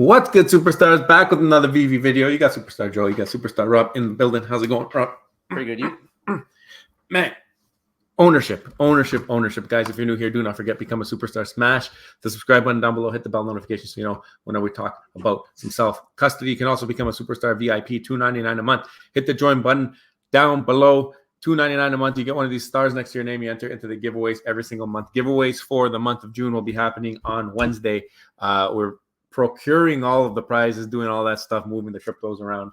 What's good, superstars? Back with another Veve video. You got Superstar Joe, you got Superstar Rob in the building. How's it going, Rob? Pretty good, you? Man, ownership. Guys, if you're new here, do not forget, become a superstar. Smash the subscribe button down below. Hit the bell notification so you know whenever we talk about some self-custody. You can also become a superstar VIP, $2.99 a month. Hit the join button down below. $2.99 a month. You get one of these stars next to your name. You enter into the giveaways every single month. Giveaways for the month of June will be happening on Wednesday. We're procuring all of the prizes, doing all that stuff, moving the cryptos around,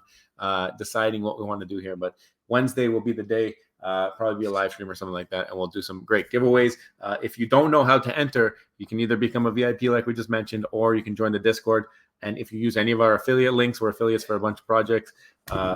deciding what we want to do here. But Wednesday will be the day, probably be a live stream or something like that, and we'll do some great giveaways. If you don't know how to enter, you can either become a VIP like we just mentioned, or you can join the Discord. And if you use any of our affiliate links, we're affiliates for a bunch of projects,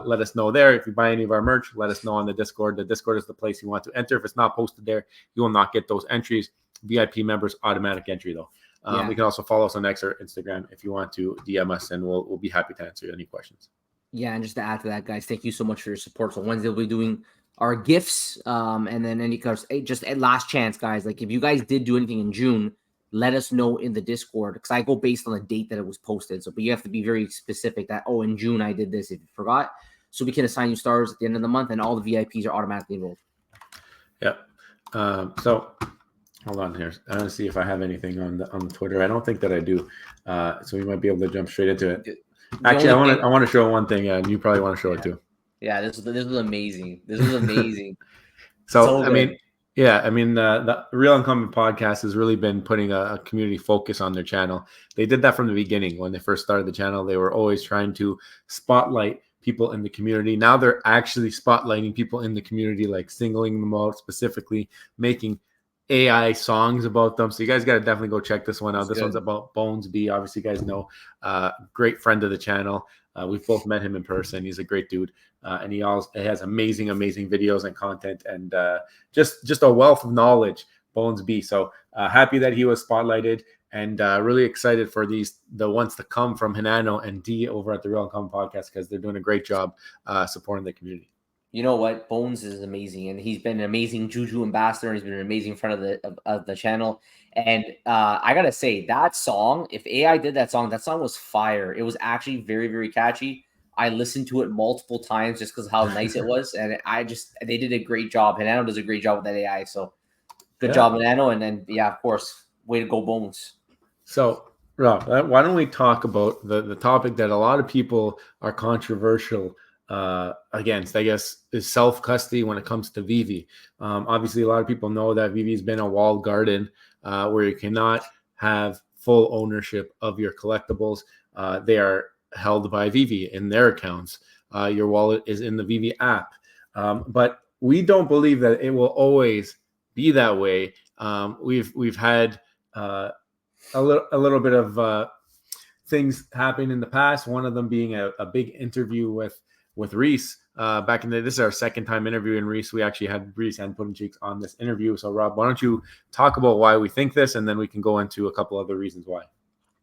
let us know there. If you buy any of our merch, let us know on the Discord. The Discord is the place you want to enter. If it's not posted there, you will not get those entries. VIP members, automatic entry, though. You can also follow us on X or Instagram if you want to DM us, and we'll be happy to answer any questions. Yeah, and just to add to that, guys, thank you so much for your support. So Wednesday we'll be doing our gifts, and then just at last chance, guys. Like if you guys did do anything in June, let us know in the Discord, because I go based on the date that it was posted. So, but you have to be very specific that, oh, in June I did this if you forgot. So we can assign you stars at the end of the month, and all the VIPs are automatically enrolled. Yep. So hold on here. I want to see if I have anything on the Twitter. I don't think that I do. So we might be able to jump straight into it. Actually, I want to show one thing, and you probably want to show it too. Yeah, this was amazing. This was amazing. So I mean, the Real Uncommon podcast has really been putting a community focus on their channel. They did that from the beginning. When they first started the channel, they were always trying to spotlight people in the community. Now they're actually spotlighting people in the community, like singling them out specifically, making AI songs about them. So you guys got to definitely go check this one out. This one's about Bones B. Obviously, you guys know, great friend of the channel. We've both met him in person. He's a great dude. And he has amazing videos and content, and just a wealth of knowledge, Bones B. So happy that he was spotlighted, and really excited for the ones to come from Hinano and D over at the Real Uncommon podcast, because they're doing a great job supporting the community. You know what? Bones is amazing, and he's been an amazing Juju ambassador, and he's been an amazing friend of the channel. And I gotta say, that song, if AI did that song was fire. It was actually very, very catchy. I listened to it multiple times just because how nice it was, and they did a great job. Hinano does a great job with that AI, so good job, Hinano. And then of course, way to go, Bones. So Rob, why don't we talk about the topic that a lot of people are controversial against, I guess, is self-custody when it comes to Veve. Obviously, a lot of people know that Veve has been a walled garden where you cannot have full ownership of your collectibles. They are held by Veve in their accounts. Your wallet is in the Veve app. But we don't believe that it will always be that way. We've had a little bit of things happen in the past, one of them being a big interview with Reese back in this is our second time interviewing Reese. We actually had Reese and Pudding Cheeks on this interview. So Rob, why don't you talk about why we think this, and then we can go into a couple other reasons why.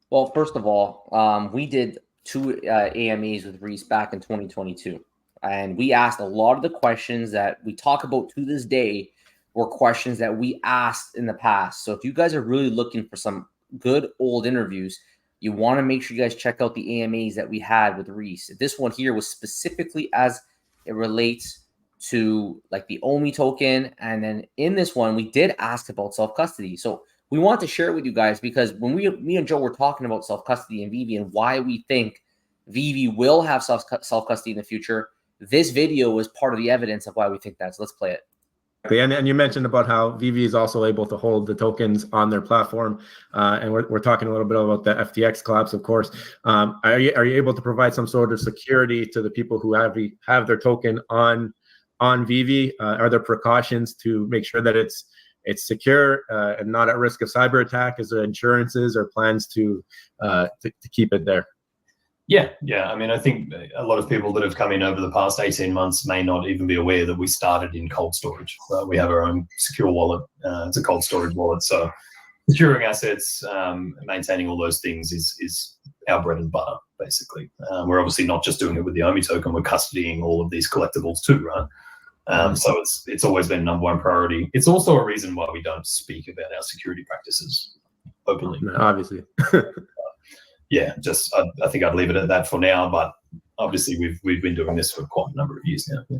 Well, first of all, we did 2 AMAs with Reese back in 2022, and we asked a lot of the questions that we talk about to this day were questions that we asked in the past. So if you guys are really looking for some good old interviews, you want to make sure you guys check out the AMAs that we had with Reese. This one here was specifically as it relates to like the OMI token. And then in this one, we did ask about self-custody. So we want to share it with you guys, because when me and Joe were talking about self-custody and Veve and why we think Veve will have self-custody in the future, this video was part of the evidence of why we think that. So let's play it. And you mentioned about how Veve is also able to hold the tokens on their platform, and we're talking a little bit about the FTX collapse, of course. Are you able to provide some sort of security to the people who have their token on Veve? Are there precautions to make sure that it's secure and not at risk of cyber attack? Is there insurances or plans to keep it there? Yeah. I mean, I think a lot of people that have come in over the past 18 months may not even be aware that we started in cold storage. We have our own secure wallet. It's a cold storage wallet. So securing assets, maintaining all those things is our bread and butter, basically. We're obviously not just doing it with the OMI token. We're custodying all of these collectibles too, right? So it's always been #1 priority. It's also a reason why we don't speak about our security practices openly. Obviously. yeah, just I think I'd leave it at that for now. But obviously, we've been doing this for quite a number of years now. Yeah.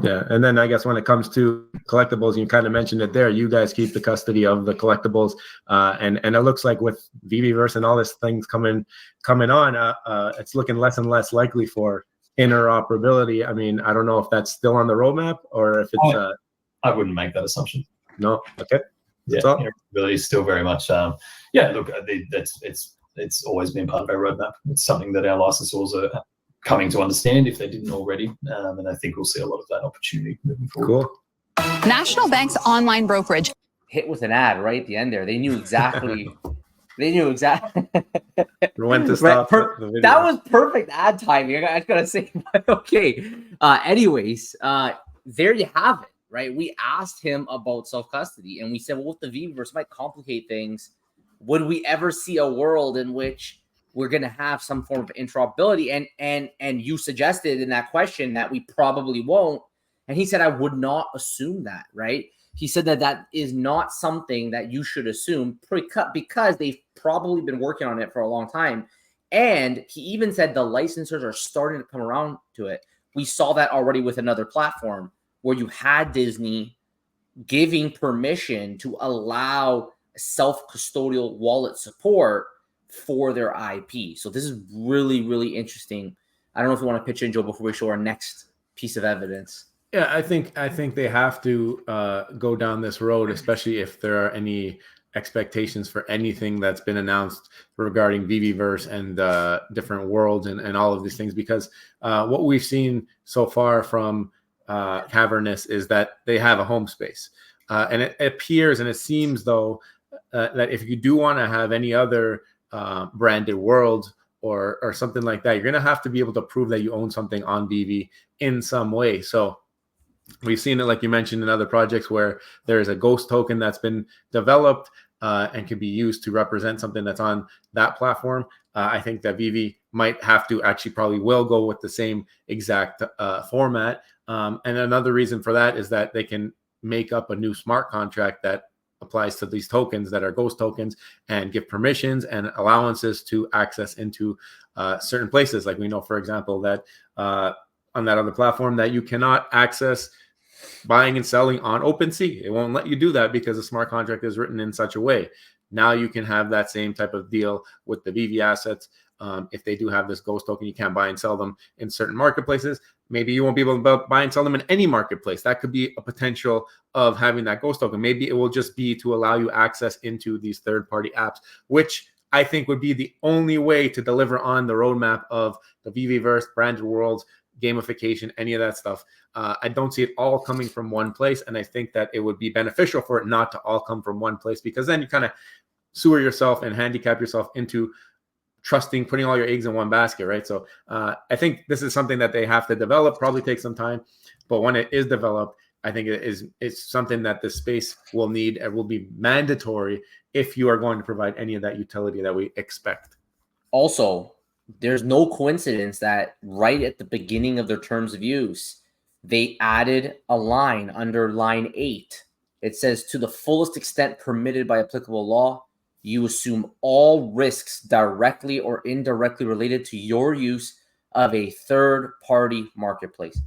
Yeah, and then I guess when it comes to collectibles, you kind of mentioned it there. You guys keep the custody of the collectibles, and it looks like with Veveverse and all this things coming on, it's looking less and less likely for interoperability. I mean, I don't know if that's still on the roadmap or if it's. I wouldn't make that assumption. No, okay. That's all. Interoperability is still very much. Yeah, look, it's always been part of our roadmap. It's something that our licensors are coming to understand if they didn't already. And I think we'll see a lot of that opportunity moving forward. Cool. National Bank's online brokerage. Hit with an ad right at the end there. They knew exactly. They knew exactly. When to stop the video. That was perfect ad timing. I gotta say, okay. Anyways, there you have it, right? We asked him about self-custody and we said, well, with the Veveverse might complicate things. Would we ever see a world in which we're going to have some form of interoperability? And you suggested in that question that we probably won't. And he said, I would not assume that, right? He said that is not something that you should assume because they've probably been working on it for a long time. And he even said the licensors are starting to come around to it. We saw that already with another platform where you had Disney giving permission to allow self-custodial wallet support for their IP. So this is really, really interesting. I don't know if you want to pitch in, Joe, before we show our next piece of evidence. Yeah, I think they have to go down this road, especially if there are any expectations for anything that's been announced regarding Veveverse and different worlds and all of these things. Because what we've seen so far from Cavernous is that they have a home space. And it appears and it seems, though, that if you do want to have any other branded world or something like that, you're going to have to be able to prove that you own something on Veve in some way. So we've seen it, like you mentioned, in other projects where there is a ghost token that's been developed and can be used to represent something that's on that platform. I think that Veve might have to probably will go with the same exact format. And another reason for that is that they can make up a new smart contract that applies to these tokens that are ghost tokens and give permissions and allowances to access into certain places. Like we know, for example, that on that other platform that you cannot access buying and selling on OpenSea. It won't let you do that because the smart contract is written in such a way. Now you can have that same type of deal with the Veve assets. If they do have this ghost token, you can't buy and sell them in certain marketplaces. Maybe you won't be able to buy and sell them in any marketplace. That could be a potential of having that ghost token. Maybe it will just be to allow you access into these third-party apps, which I think would be the only way to deliver on the roadmap of the Veveverse, branded worlds, gamification, any of that stuff. I don't see it all coming from one place, and I think that it would be beneficial for it not to all come from one place, because then you kind of sewer yourself and handicap yourself into putting all your eggs in one basket, right? So I think this is something that they have to develop, probably take some time, but when it is developed, I think it's something that the space will need and will be mandatory if you are going to provide any of that utility that we expect. Also, there's no coincidence that right at the beginning of their terms of use, they added a line under line 8. It says, to the fullest extent permitted by applicable law, you assume all risks directly or indirectly related to your use of a third-party marketplace.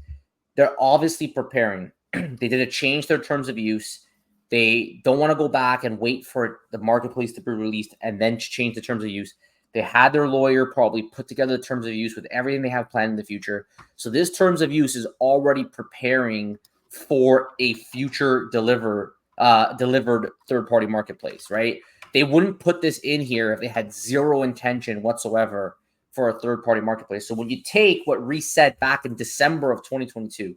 They're obviously preparing. They did change their terms of use. They don't want to go back and wait for the marketplace to be released and then change the terms of use. They had their lawyer probably put together the terms of use with everything they have planned in the future. So this terms of use is already preparing for a future delivered third-party marketplace, right? They wouldn't put this in here if they had zero intention whatsoever for a third-party marketplace. So when you take what Reese said back in December of 2022,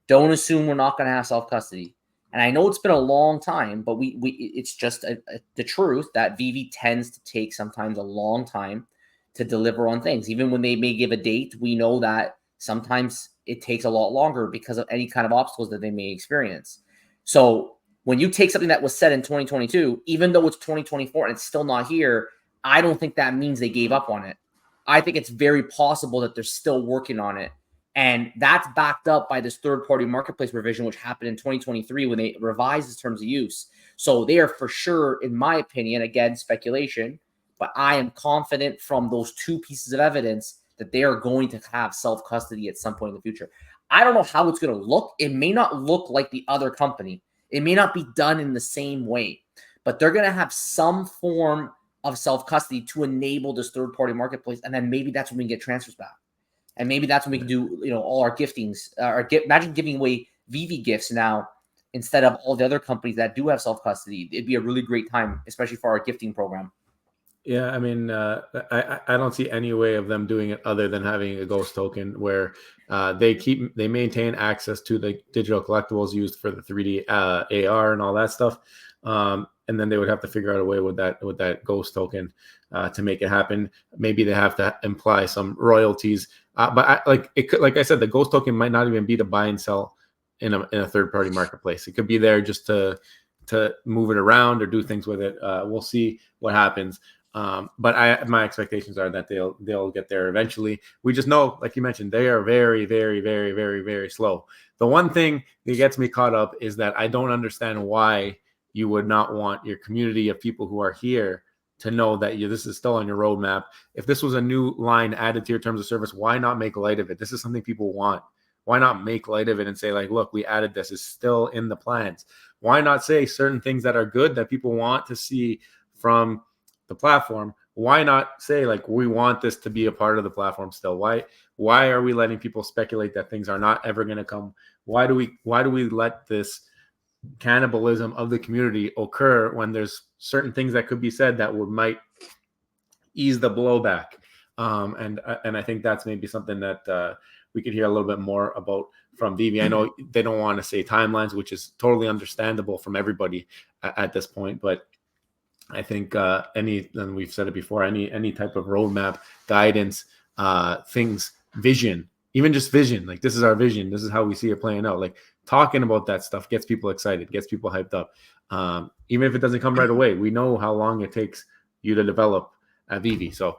don't assume we're not going to have self-custody. And I know it's been a long time, but it's just the truth that Veve tends to take sometimes a long time to deliver on things. Even when they may give a date, we know that sometimes it takes a lot longer because of any kind of obstacles that they may experience. So when you take something that was said in 2022, even though it's 2024 and it's still not here, I don't think that means they gave up on it. I think it's very possible that they're still working on it. And that's backed up by this third-party marketplace revision, which happened in 2023 when they revised the terms of use. So they are for sure, in my opinion, again, speculation, But I am confident from those two pieces of evidence that they are going to have self-custody at some point in the future. I don't know how it's going to look. It may not look like the other company. It may not be done in the same way, but they're going to have some form of self-custody to enable this third-party marketplace. And then maybe that's when we can get transfers back. And maybe that's when we can do, all our giftings. Imagine giving away Veve gifts now instead of all the other companies that do have self-custody. It'd be a really great time, especially for our gifting program. Yeah, I mean, I don't see any way of them doing it other than having a ghost token where they maintain access to the digital collectibles used for the 3D AR and all that stuff, and then they would have to figure out a way with that ghost token to make it happen. Maybe they have to imply some royalties, but like I said, the ghost token might not even be to buy and sell in a third party marketplace. It could be there just to move it around or do things with it. We'll see what happens. But my expectations are that they'll get there eventually. We just know, like you mentioned, they are very, very, very, very, very slow. The one thing that gets me caught up is that I don't understand why you would not want your community of people who are here to know that this is still on your roadmap. If this was a new line added to your terms of service, why not make light of it? This is something people want. Why not make light of it and say, like, look, we added this. It's still in the plans. Why not say certain things that are good that people want to see from the platform? Why not say, like, we want this to be a part of the platform still? Why are we letting people speculate that things are not ever going to come? Why do we let this cannibalism of the community occur when there's certain things that could be said that might ease the blowback? And I think that's maybe something that we could hear a little bit more about from Veve. I know they don't want to say timelines, which is totally understandable from everybody at this point, but I think and we've said it before, any type of roadmap, guidance, things, vision, even just vision, like, this is our vision, this is how we see it playing out. Like, talking about that stuff gets people excited, gets people hyped up. Even if it doesn't come right away, we know how long it takes you to develop at Veve. So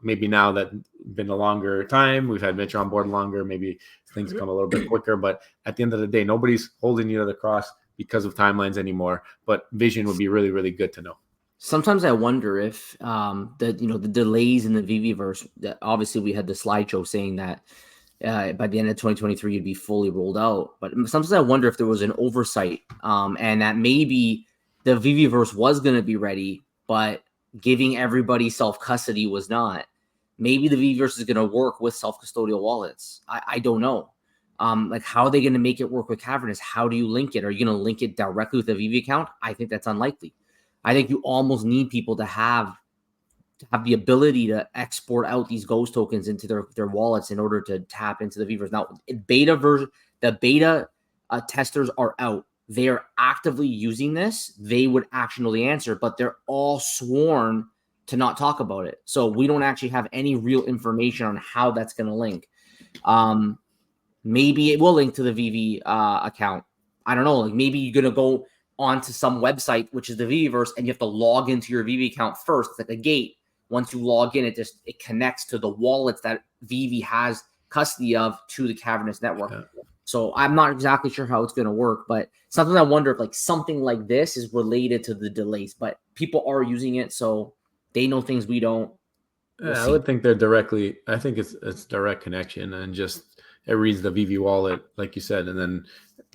maybe now that been a longer time, we've had Mitch on board longer, maybe things come a little bit quicker. But at the end of the day, nobody's holding you to the cross because of timelines anymore. But vision would be really, really good to know. Sometimes I wonder if the delays in the Veveverse, that obviously we had the slideshow saying that by the end of 2023 it'd be fully rolled out. But sometimes I wonder if there was an oversight and that maybe the Veveverse was going to be ready, but giving everybody self-custody was not. Maybe the Veveverse is going to work with self-custodial wallets. I don't know. Like, how are they going to make it work with Cavernous? How do you link it? Are you going to link it directly with a Veve account? I think that's unlikely. I think you almost need people to have the ability to export out these ghost tokens into their wallets in order to tap into the Veveverse. Now, beta version, the beta testers are out. They are actively using this. They would actually know the answer, but they're all sworn to not talk about it. So we don't actually have any real information on how that's going to link. Maybe it will link to the Veve account. I don't know. Like, maybe you're going to go onto some website, which is the Veveverse, and you have to log into your Veve account first. It's like a gate. Once you log in, it connects to the wallets that Veve has custody of to the Cavernous network. Yeah. So I'm not exactly sure how it's going to work, but something I wonder if, like, something like this is related to the delays, but people are using it, so they know things we don't. I would think they're directly. I think it's direct connection, and just it reads the Veve wallet, like you said, and then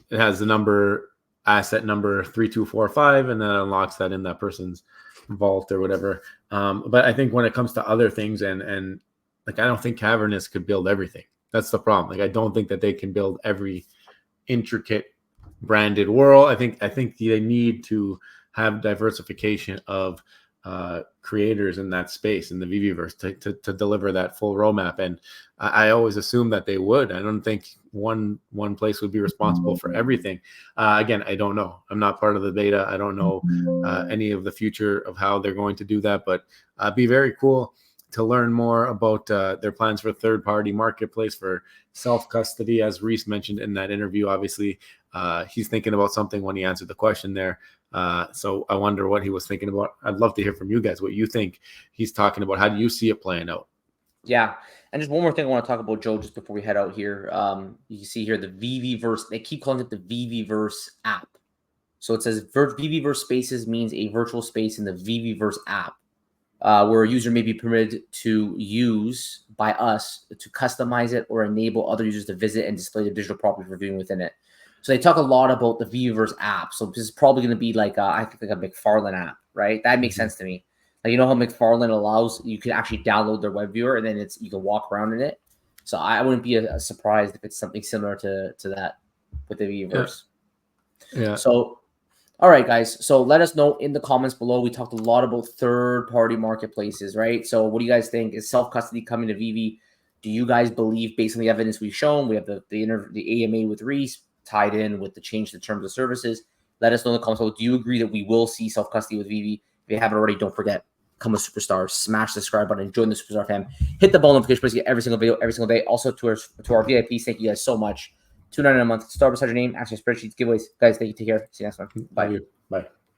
it has the asset number 3245, and then it unlocks that in that person's vault or whatever. But I think when it comes to other things, and like, I don't think Cavernous could build everything. That's the problem. Like, I don't think that they can build every intricate branded world. I think they need to have diversification of creators in that space in the Veveverse to deliver that full roadmap. And I always assume that they would. I don't think one place would be responsible for everything. Again, I don't know. I'm not part of the beta. I don't know any of the future of how they're going to do that, but be very cool to learn more about their plans for third-party marketplace for self-custody. As Reese mentioned in that interview, obviously he's thinking about something when he answered the question there. So I wonder what he was thinking about. I'd love to hear from you guys what you think he's talking about. How do you see it playing out? Yeah. And just one more thing I want to talk about, Joe, just before we head out here. You can see here the Veveverse. They keep calling it the Veveverse app. So it says Veveverse Spaces means a virtual space in the Veveverse app. where a user may be permitted to use by us to customize it or enable other users to visit and display the digital property for viewing within it. So they talk a lot about the Veveverse app. So this is probably going to be like I think like a McFarlane app, right? That makes sense to me. Like, you know how McFarlane allows you can actually download their web viewer and then you can walk around in it. So I wouldn't be surprised if it's something similar to that with the Veveverse. Yeah. So, all right, guys. So let us know in the comments below. We talked a lot about third-party marketplaces, right? So what do you guys think? Is self-custody coming to Veve? Do you guys believe, based on the evidence we've shown, we have the AMA with Reese tied in with the change to terms of services? Let us know in the comments below. Do you agree that we will see self-custody with Veve? If you haven't already, don't forget, become a superstar. Smash the subscribe button and join the superstar fam. Hit the bell notification button to get every single video every single day. Also to our VIPs, thank you guys so much. $2.99 a month. Start beside your name. Access spreadsheets, giveaways. Guys, thank you. Take care. See you next one. Bye. Bye.